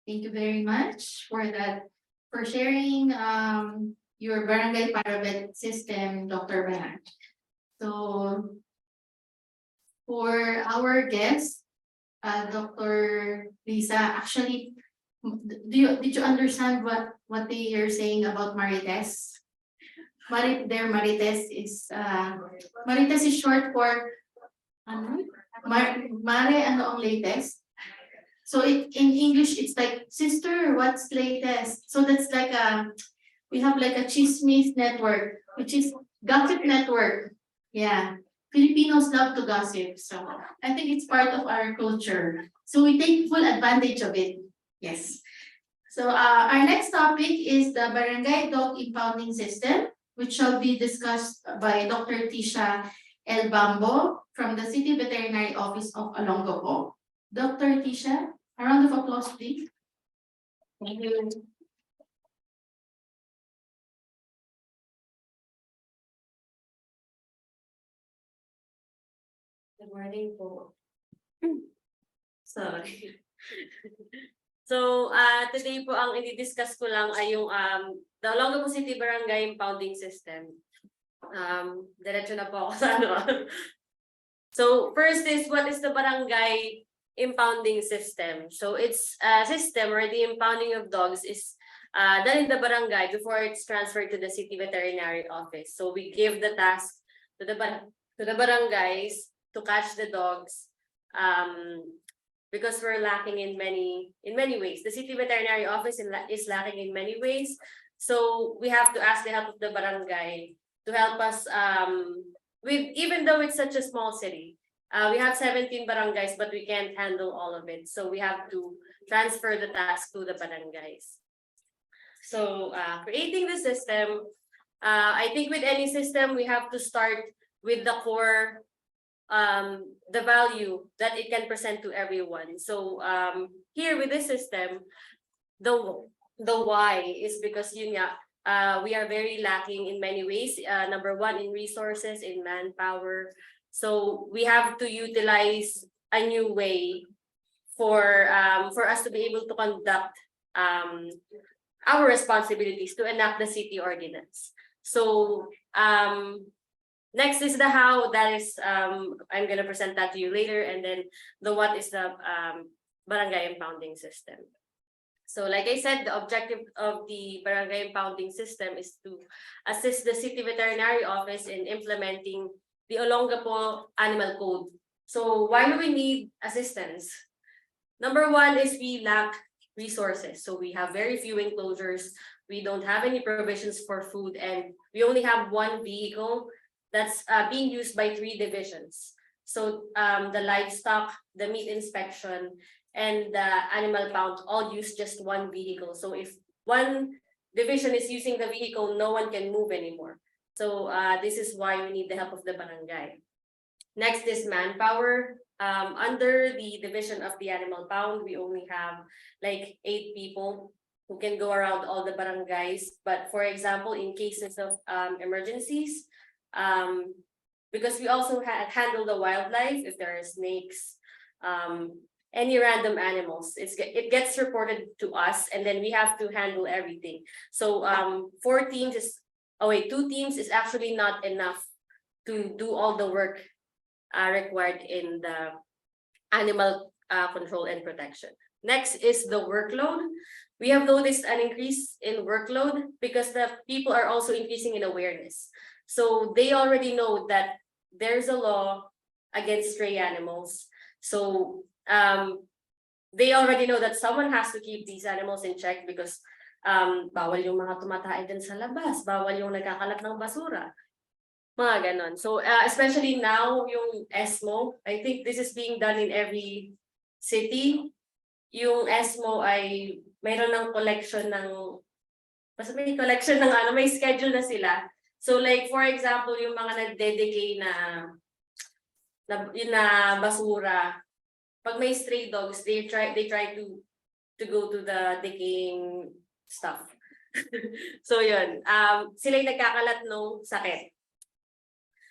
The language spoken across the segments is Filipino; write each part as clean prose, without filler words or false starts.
Thank you very much for that, for sharing your barangay parabet system, Dr. Bayan. So for our guest, Dr. Lisa, actually, did you understand what they are saying about Marites? Marites is short for ano? Mare ano ang latest? So in English it's like, sister, what's latest? So that's like we have like a chismis network, which is gossip network. Yeah. Filipinos love to gossip. So I think it's part of our culture. So we take full advantage of it. Yes. So our next topic is the barangay dog impounding system, which shall be discussed by Dr. Tisha El Bambo from the City Veterinary Office of Olongapo. Dr. Tisha, a round of applause, please. Thank you. Good morning po. Sorry. So, today po ang i-discuss ko lang ay yung the Olongapo City Barangay Impounding System. Diretso na po ako sa ano. So, first is, what is the Barangay Impounding System? So, it's a system where the impounding of dogs is done in the barangay before it's transferred to the City Veterinary Office. So, we give the task to the barangays to catch the dogs, because we're lacking in many ways. The City Veterinary Office is lacking in many ways. So we have to ask the help of the barangay to help us with, even though it's such a small city. We have 17 barangays, but we can't handle all of it. So we have to transfer the task to the barangays. So creating the system, I think with any system, we have to start with the core, the value that it can present to everyone. So here with this system, the why is because we are very lacking in many ways. Number one, in resources, in manpower. So we have to utilize a new way for us to be able to conduct our responsibilities to enact the city ordinance. So next is the how. That is, I'm gonna present that to you later, and then the what is the barangay impounding system. So like I said, the objective of the barangay impounding system is to assist the City Veterinary Office in implementing the Olongapo Animal Code. So why do we need assistance? Number one is we lack resources. So we have very few enclosures, we don't have any provisions for food, and we only have one vehicle that's being used by 3 divisions. So the livestock, the meat inspection, and the animal pound all use just one vehicle. So if one division is using the vehicle, no one can move anymore. So this is why we need the help of the barangay. Next is manpower. Under the division of the animal pound, we only have like 8 people who can go around all the barangays. But for example, in cases of emergencies, because we also handle the wildlife, if there are snakes, any random animals, it gets reported to us, and then we have to handle everything. So 2 teams is actually not enough to do all the work required in the animal control and protection. Next is the workload. We have noticed an increase in workload because the people are also increasing in awareness. So they already know that there's a law against stray animals. So they already know that someone has to keep these animals in check because bawal yung mga tumatay din sa labas, bawal yung nagkakalat ng basura, mga ganon. So especially now yung ESMO, I think this is being done in every city. Yung ESMO ay mayroon ng collection ng, basta may collection ng ano, may schedule na sila. So like for example, yung mga nagde-decay na basura, pag may stray dogs, they try to go to the decaying stuff. So yun, sila yung nagkakalat ng sakit.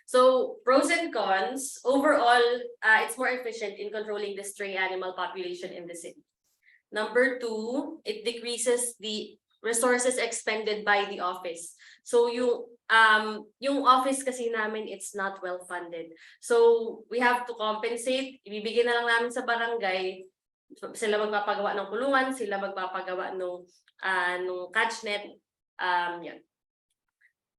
So pros and cons, overall, it's more efficient in controlling the stray animal population in the city. Number two, it decreases the resources expended by the office. So yung office kasi namin, it's not well funded. So we have to compensate, ibibigay na lang namin sa barangay, sila magpapagawa ng kulungan, sila magpapagawa nung catch net, yan.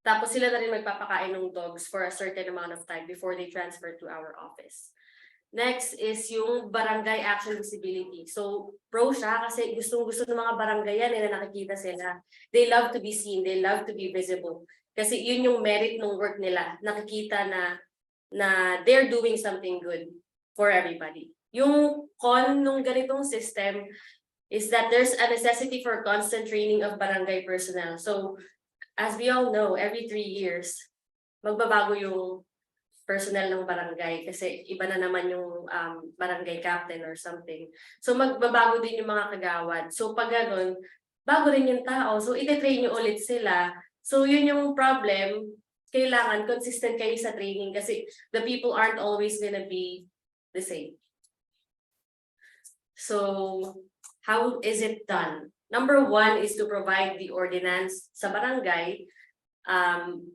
Tapos sila na rin magpapakain ng dogs for a certain amount of time before they transfer to our office. Next is yung barangay action visibility. So, pro siya kasi gustong-gusto ng mga barangay yan na nakikita sila. They love to be seen, they love to be visible. Kasi yun yung merit ng work nila. Nakikita na they're doing something good for everybody. Yung con nung ganitong system is that there's a necessity for constant training of barangay personnel. So, as we all know, every 3 years, magbabago yung personnel ng barangay kasi iba na naman yung barangay captain or something. So magbabago din yung mga kagawad. So pag ganun, bago rin yung tao. So ite-train nyo ulit sila. So yun yung problem. Kailangan consistent kayo sa training kasi the people aren't always gonna be the same. So how is it done? Number one is to provide the ordinance sa barangay.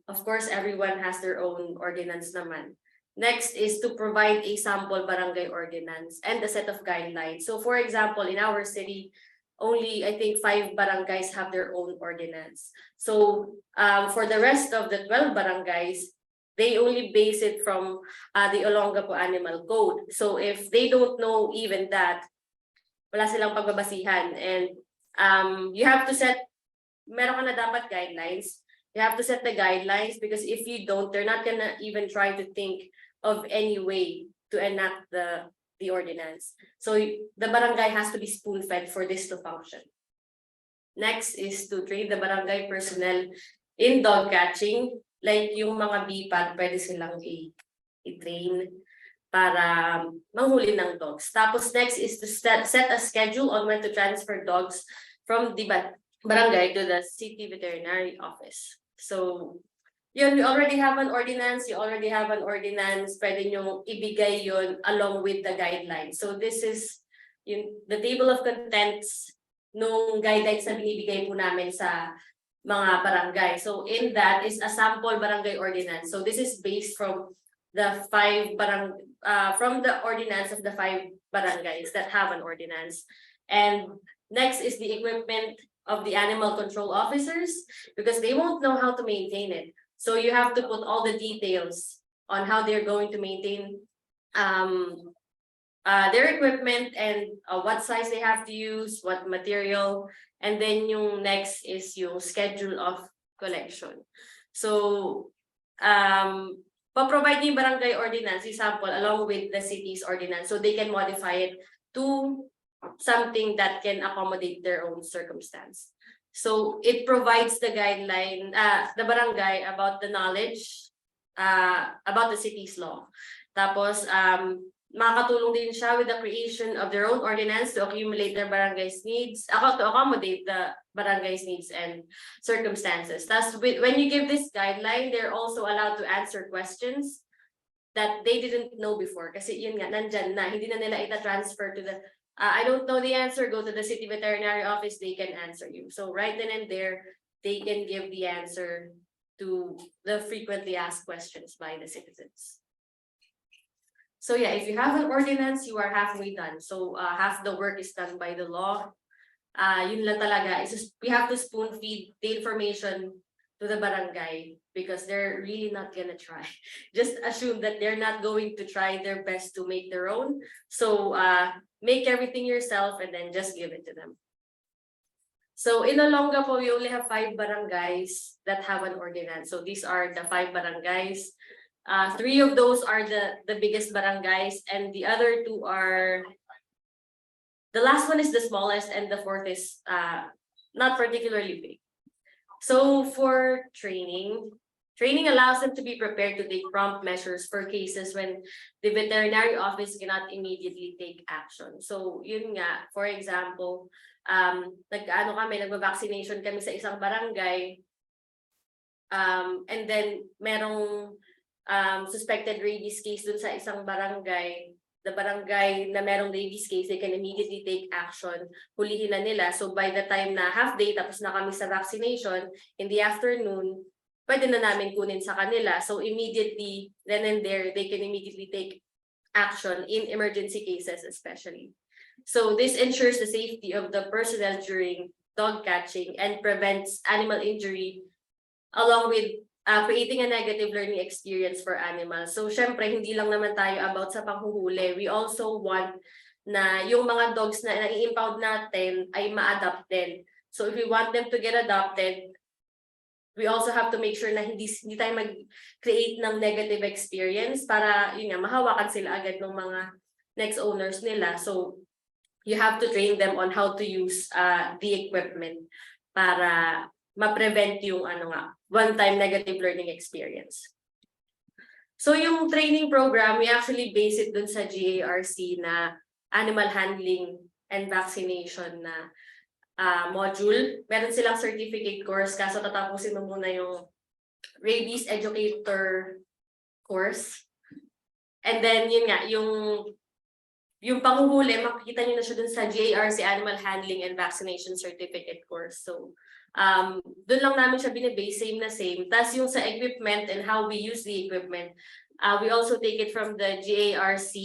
Of course, everyone has their own ordinance naman. Next is to provide a sample barangay ordinance and a set of guidelines. So for example, in our city, only I think 5 barangays have their own ordinance. So for the rest of the 12 barangays, they only base it from the Olongapo Animal Code. So if they don't know even that, wala silang pagbabasihan. And you have to set, meron ka na dapat guidelines. You have to set the guidelines because if you don't, they're not gonna even try to think of any way to enact the ordinance. So the barangay has to be spoon-fed for this to function. Next is to train the barangay personnel in dog catching. Like yung mga BPAD, pwede silang i-train para manghuli ng dogs. Tapos next is to set a schedule on when to transfer dogs from the barangay to the city veterinary office. So, yun, we already have an ordinance, you already have an ordinance, pwede nyo ibigay yun along with the guidelines. So this is the table of contents nung guidelines na binibigay po namin sa mga barangay. So in that is a sample barangay ordinance. So this is based from the 5 from the ordinance of the 5 barangays that have an ordinance. And next is the equipment of the animal control officers because they won't know how to maintain it. So you have to put all the details on how they're going to maintain their equipment and what size they have to use, what material, and then yung next is yung schedule of collection. So pa-provide yung barangay ordinance, example, along with the city's ordinance, so they can modify it to something that can accommodate their own circumstance. So it provides the guideline, the barangay about the knowledge about the city's law. Tapos makakatulong din siya with the creation of their own ordinance to accumulate their barangay's needs, to accommodate the barangay's needs and circumstances. Thus, when you give this guideline, they're also allowed to answer questions that they didn't know before. Kasi yun nga, nandyan na, hindi na nila ita-transfer to the I don't know the answer, go to the city veterinary office, they can answer you. So right then and there, they can give the answer to the frequently asked questions by the citizens. So yeah, if you have an ordinance, you are halfway done. So half the work is done by the law. Yun lang talaga, we have to spoon feed the information to the barangay because they're really not gonna try. Just assume that they're not going to try their best to make their own. So make everything yourself and then just give it to them. So in Olongapo, we only have 5 barangays that have an ordinance. So these are the 5 barangays. 3 of those are the biggest barangays, and the other 2 are, the last one is the smallest, and the 4th is not particularly big. So for training allows them to be prepared to take prompt measures for cases when the veterinary office cannot immediately take action. So yun nga, for example, nagba-vaccination kami sa isang barangay, and then merong suspected rabies case dun sa isang barangay. the barangay na merong rabies case, they can immediately take action, hulihin na nila. So by the time na half day, tapos na kami sa vaccination, in the afternoon, pwede na namin kunin sa kanila. So immediately, then and there, they can immediately take action in emergency cases especially. So this ensures the safety of the personnel during dog catching and prevents animal injury along with creating a negative learning experience for animals. So syempre, hindi lang naman tayo about sa panghuhuli. We also want na yung mga dogs na nai-impound natin ay ma-adopt din. So if we want them to get adopted, we also have to make sure na hindi tayo mag-create ng negative experience para yun nga, mahawakan sila agad ng mga next owners nila. So you have to train them on how to use the equipment para ma-prevent yung one-time negative learning experience. So yung training program, we actually base it dun sa GARC na animal handling and vaccination na module. Meron silang certificate course, kaso tatapusin mo muna yung rabies educator course. And then yun nga, yung panghuhuli, makikita nyo na siya dun sa GARC Animal Handling and Vaccination Certificate course. So dun lang namin siya binibase, same na same. Tapos yung sa equipment and how we use the equipment, we also take it from the GARC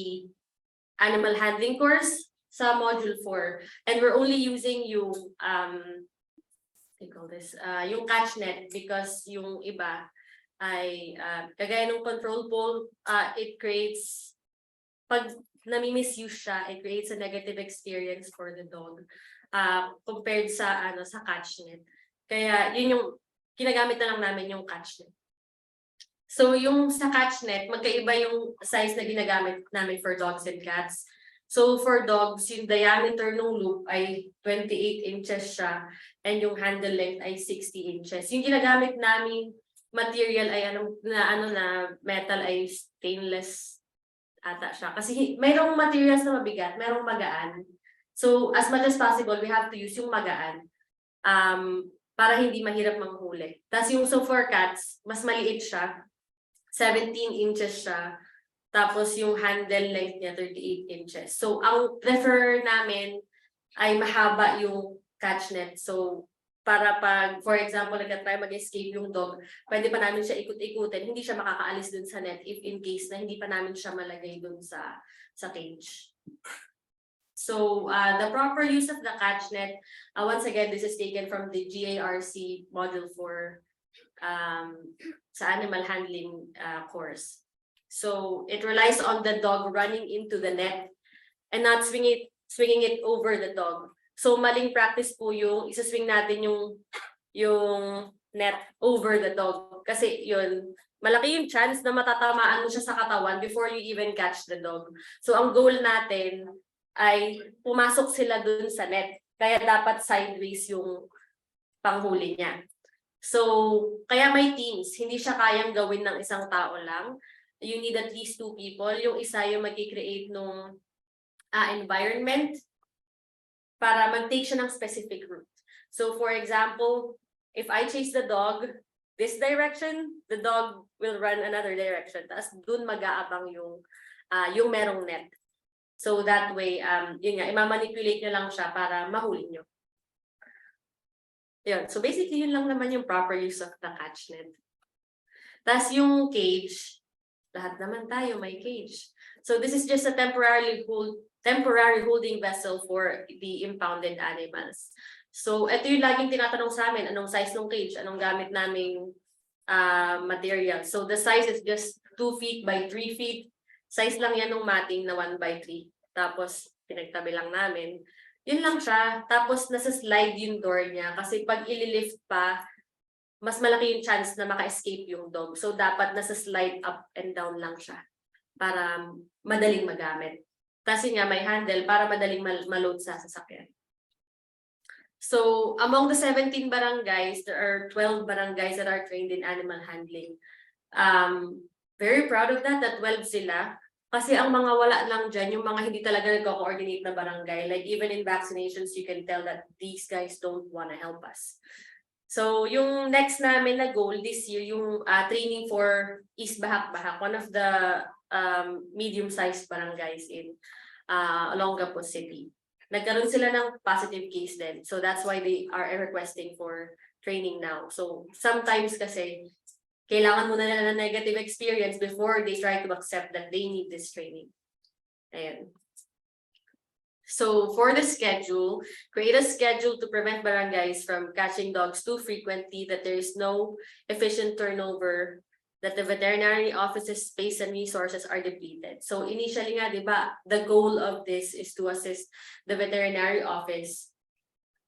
Animal Handling course sa Module 4. And we're only using yung, yung catch net because yung iba ay, kagaya ng control pole, it creates, pag nami-misuse siya, it creates a negative experience for the dog compared sa sa catch net. Kaya yun yung ginagamit na lang namin yung catch net. So yung sa catch net, magkaiba yung size na ginagamit namin for dogs and cats. So for dogs, yung diameter ng loop ay 28 inches siya and yung handle length ay 60 inches. Yung ginagamit namin material ay na metal ay stainless ata siya. Kasi mayroong materials na mabigat, mayroong magaan. So as much as possible, we have to use yung magaan para hindi mahirap manghuli. Tapos yung for cats, mas maliit siya. 17 inches siya. Tapos yung handle length niya 38 inches. So ang prefer namin ay mahaba yung catch net. So para pag, for example, nagtatry mag-escape yung dog, pwede pa namin siya ikut-ikutin, hindi siya makakaalis dun sa net if in case na hindi pa namin siya malagay dun sa cage. So the proper use of the catch net, once again, this is taken from the GARC Module 4 sa animal handling course. So it relies on the dog running into the net and not swinging it over the dog. So maling practice po yung isa-swing natin yung net over the dog. Kasi yun, malaki yung chance na matatamaan mo siya sa katawan before you even catch the dog. So ang goal natin ay pumasok sila dun sa net. Kaya dapat sideways yung panghuli niya. So, kaya may teams. Hindi siya kayang gawin ng isang tao lang. You need at least 2 people. Yung isa yung mag-create ng environment para mag-take siya ng specific route. So, for example, if I chase the dog this direction, the dog will run another direction. Tapos dun mag-aabang yung merong net. So that way, yun nga, i-manipulate nyo lang siya para mahuli nyo. Yun. So basically, yun lang naman yung proper use of the catch net. Tapos yung cage, lahat naman tayo may cage. So this is just a temporary holding vessel for the impounded animals. So ito yung laging tinatanong sa amin, anong size ng cage, anong gamit naming material. So the size is just 2 feet by 3 feet. Size lang yan ng matting na 1 by 3. Tapos, pinagtabi lang namin. Yun lang siya. Tapos, nasa-slide yung door niya. Kasi pag ililift pa, mas malaki yung chance na maka-escape yung dog. So, dapat nasa-slide up and down lang siya. Para madaling magamit. Kasi nga, may handle para madaling ma-load sa sasakyan. So, among the 17 barangays, there are 12 barangays that are trained in animal handling. Very proud of that 12 sila. Kasi ang mga wala lang dyan, yung mga hindi talaga nagko-coordinate na barangay. Like even in vaccinations, you can tell that these guys don't want to help us. So yung next namin na goal this year, yung training for East Bahak-Bahak, one of the medium-sized barangays in Olongapo City. Nagkaroon sila ng positive case din. So that's why they are requesting for training now. So sometimes kasi kailangan muna nila ng negative experience before they try to accept that they need this training. Ayan. So for the schedule, create a schedule to prevent barangays from catching dogs too frequently, that there is no efficient turnover, that the veterinary office's space and resources are depleted. So initially nga, di ba, the goal of this is to assist the veterinary office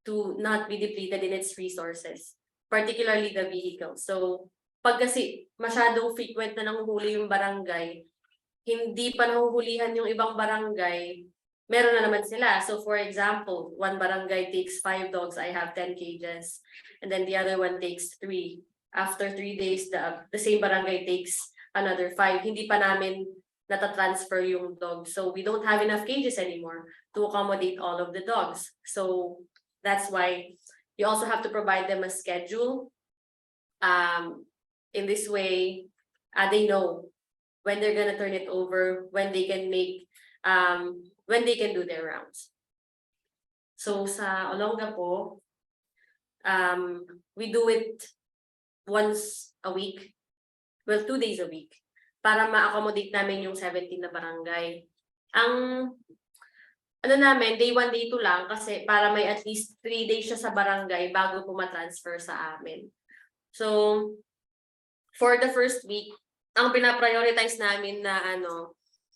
to not be depleted in its resources, particularly the vehicle. So pag kasi masyadong frequent na nanguhuli yung barangay, hindi pa nahuhulihan yung ibang barangay, meron na naman sila. So for example, one barangay takes 5 dogs, I have 10 cages. And then the other one takes 3. After 3 days, the same barangay takes another 5. Hindi pa namin natatransfer yung dogs. So we don't have enough cages anymore to accommodate all of the dogs. So that's why you also have to provide them a schedule. In this way, they know when they're gonna turn it over, when they can make when they can do their rounds. So sa Olongapo, we do it once a week, well, 2 days a week, para ma-accommodate namin yung 17 na barangay. Ang ano namin, day 1, day 2 lang, kasi para may at least 3 days siya sa barangay bago po ma-transfer sa amin. So for the first week, ang pinaprioritize namin na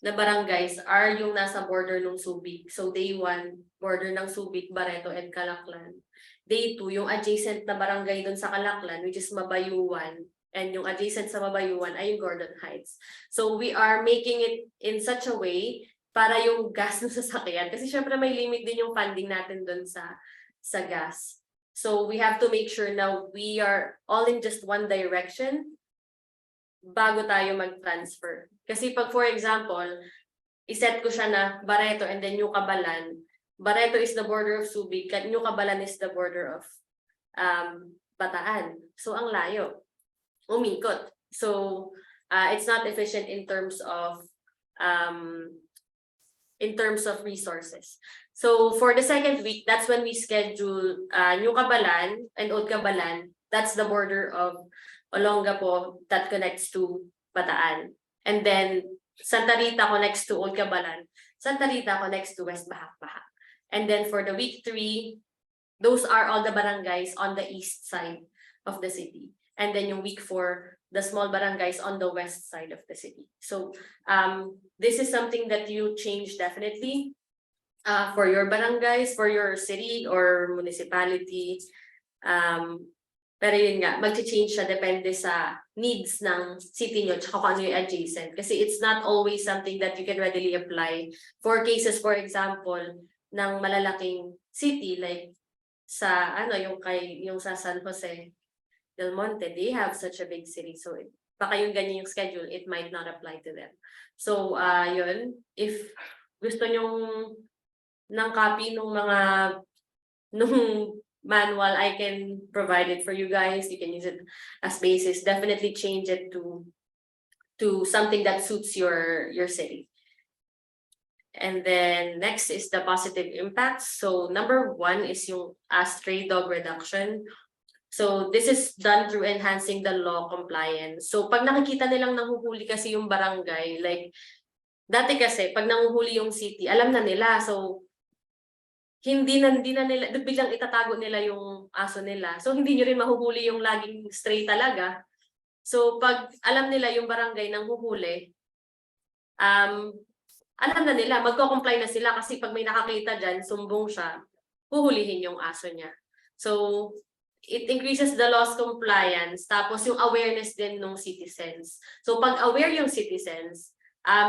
na barangays are yung nasa border ng Subic. So day 1, border ng Subic, Barreto, and Calaclan. Day 2, yung adjacent na barangay dun sa Calaclan, which is Mabayuan. And yung adjacent sa Mabayuan ay yung Gordon Heights. So we are making it in such a way para yung gas ng sasakyan. Kasi syempre may limit din yung funding natin dun sa gas. So we have to make sure na we are all in just one direction bago tayo mag-transfer. Kasi pag for example, iset ko siya na Barreto and then New Cabalan. Barreto is the border of Subic, New Cabalan is the border of Bataan. So ang layo. Umikot. So it's not efficient in terms of resources. So for the second week, that's when we schedule New Cabalan and Old Cabalan. That's the border of Olongapo that connects to Bataan. And then Santa Rita connects to Old Cabalan. Santa Rita connects to West Bahak-Bahak. And then for the week 3, those are all the barangays on the east side of the city. And then yung week 4, the small barangays on the west side of the city. So this is something that you change definitely for your barangays, for your city or municipality. Pero yun nga, mag-change siya depende sa needs ng city nyo tsaka kung ano yung adjacent. Kasi it's not always something that you can readily apply for cases, for example, ng malalaking city like sa yung sa San Jose del Monte, they have such a big city. So baka yung ganyan yung schedule, it might not apply to them. So yun, if gusto nyong ng copy nung manual, I can provide it for you guys. You can use it as basis. Definitely change it to something that suits your city. And then next is the positive impacts. So number 1 is yung stray dog reduction. So this is done through enhancing the law compliance. So pag nakikita nilang nanguhuli kasi yung barangay, like dati kasi pag nanguhuli yung city, alam na nila. So hindi na nila, biglang itatago nila yung aso nila. So hindi nyo rin mahuhuli yung laging stray talaga. So pag alam nila yung barangay nang huhuli, alam na nila, magko-comply na sila kasi pag may nakakita dyan, sumbong siya, huhulihin yung aso niya. So it increases the loss compliance, tapos yung awareness din ng citizens. So pag aware yung citizens,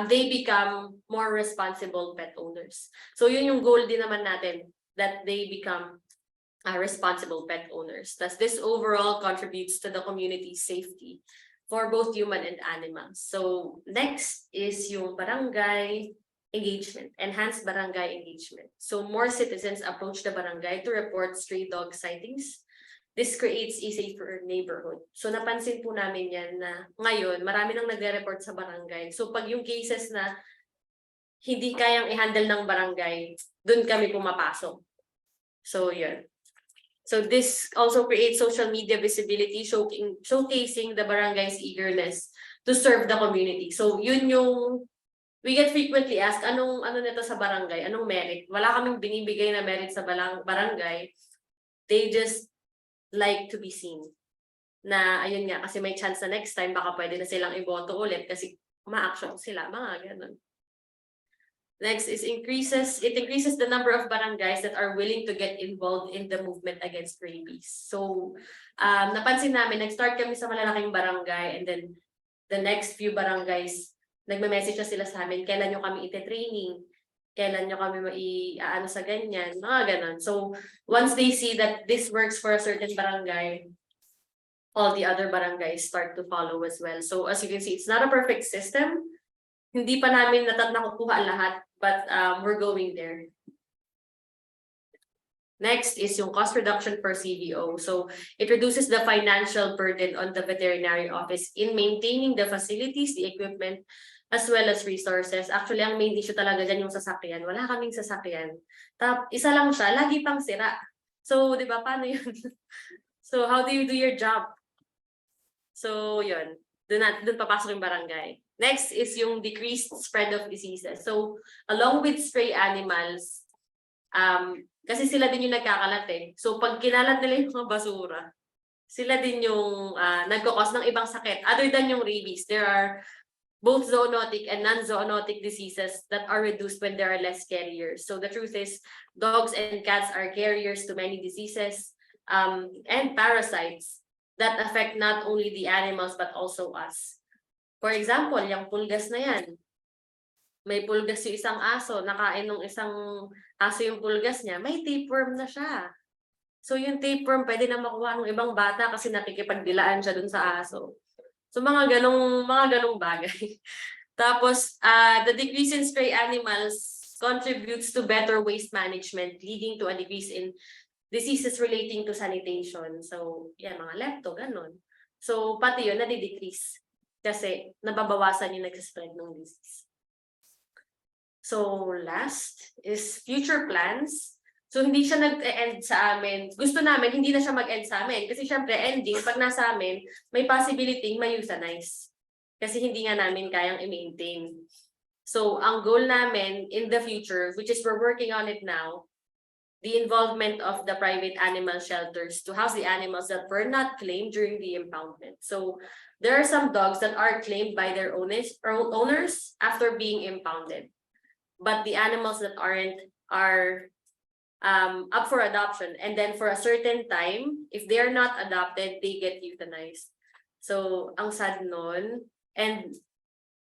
they become more responsible pet owners. So yun yung goal din naman natin, that they become responsible pet owners. Thus, this overall contributes to the community's safety for both human and animals. So next is yung barangay engagement, enhanced barangay engagement. So more citizens approach the barangay to report stray dog sightings. this creates a safer neighborhood. So napansin po namin yan na ngayon, marami nang nagre-report sa barangay. So pag yung cases na hindi kayang i-handle ng barangay, dun kami pumapasok. So yun. So this also creates social media visibility, showcasing the barangay's eagerness to serve the community. So yun yung we get frequently asked, ano nito sa barangay? Anong merit? Wala kaming binibigay na merit sa barangay. They just like to be seen. Na ayun nga, kasi may chance na next time baka pwede na silang iboto ulit kasi ma-action sila, mga ganun. Next is it increases the number of barangays that are willing to get involved in the movement against rabies. So, napansin namin, nag-start kami sa malalaking barangay and then the next few barangays, nagme-message na sila sa amin, kailan nyo kami ite-training, kailan nyo kami ano sa ganyan, mga ganon. So, once they see that this works for a certain barangay, all the other barangays start to follow as well. So, as you can see, it's not a perfect system. Hindi pa namin nakukuha lahat, but we're going there. Next is yung cost reduction per CBO. So it reduces the financial burden on the veterinary office in maintaining the facilities, the equipment, as well as resources. Actually, ang main issue talaga dyan yung sasakyan. Wala kaming sasakyan. Isa lang siya, lagi pang sira. So, di ba, paano yun? So, how do you do your job? So, yun. Dun papasok yung barangay. Next is yung decreased spread of diseases. So, along with stray animals, kasi sila din yung nagkakalat eh. So, pag kinalat nila yung mga basura, sila din yung nagkakos ng ibang sakit. Other than yung rabies, there are both zoonotic and non-zoonotic diseases that are reduced when there are less carriers. So, the truth is, dogs and cats are carriers to many diseases and parasites that affect not only the animals but also us. For example, yung pulgas na yan. May pulgas yung isang aso, nakain ng isang aso yung pulgas niya, may tapeworm na siya. So yung tapeworm pwede na makuha ng ibang bata kasi nakikipagdilaan siya dun sa aso. So mga ganong bagay. Tapos, the decrease in stray animals contributes to better waste management, leading to a decrease in diseases relating to sanitation. So, yan, mga lepto, ganon. So, pati yun, nadi-decrease. Kasi nababawasan yung nagsispread ng disease. So last is future plans. So hindi siya nag-end sa amin. Gusto namin, hindi na siya mag-end sa amin. Kasi syempre, ending, pag nasa amin, may possibility ma-euthanize. Kasi hindi nga namin kayang i-maintain. So ang goal namin in the future, which is we're working on it now, the involvement of the private animal shelters to house the animals that were not claimed during the impoundment. So there are some dogs that are claimed by their owners after being impounded. But the animals that aren't are up for adoption. And then for a certain time, if they're not adopted, they get euthanized. So ang sad nun. And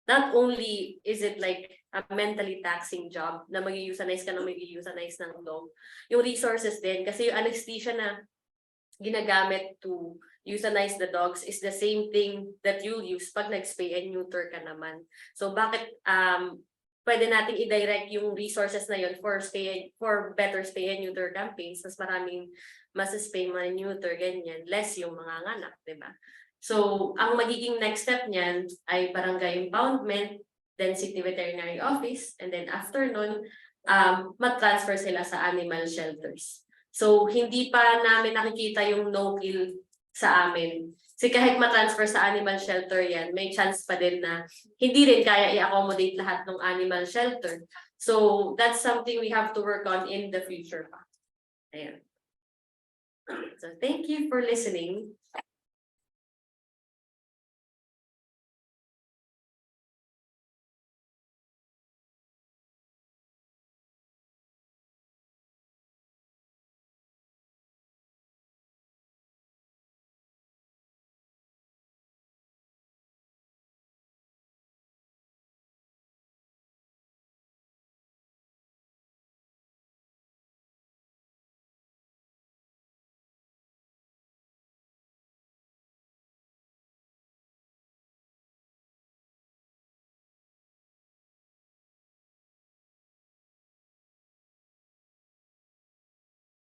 not only is it like a mentally taxing job na mag-euthanize ka na mag-euthanize ng dog, yung resources din, kasi yung anesthesia na ginagamit to euthanize the dogs is the same thing that you'll use pag nag-spay and neuter ka naman. So bakit pwede nating i-direct yung resources na yun for better spay and neuter campaigns, mas maraming mas-spay, man-neuter, ganyan, less yung mga nganak, di ba? So, ang magiging next step niyan ay barangay impoundment, then city veterinary office, and then after nun, mat-transfer sila sa animal shelters. So, hindi pa namin nakikita yung no-kill sa amin. Kasi kahit ma-transfer sa animal shelter yan, may chance pa din na hindi rin kaya i-accommodate lahat ng animal shelter. So, that's something we have to work on in the future pa. Ayan. So, thank you for listening.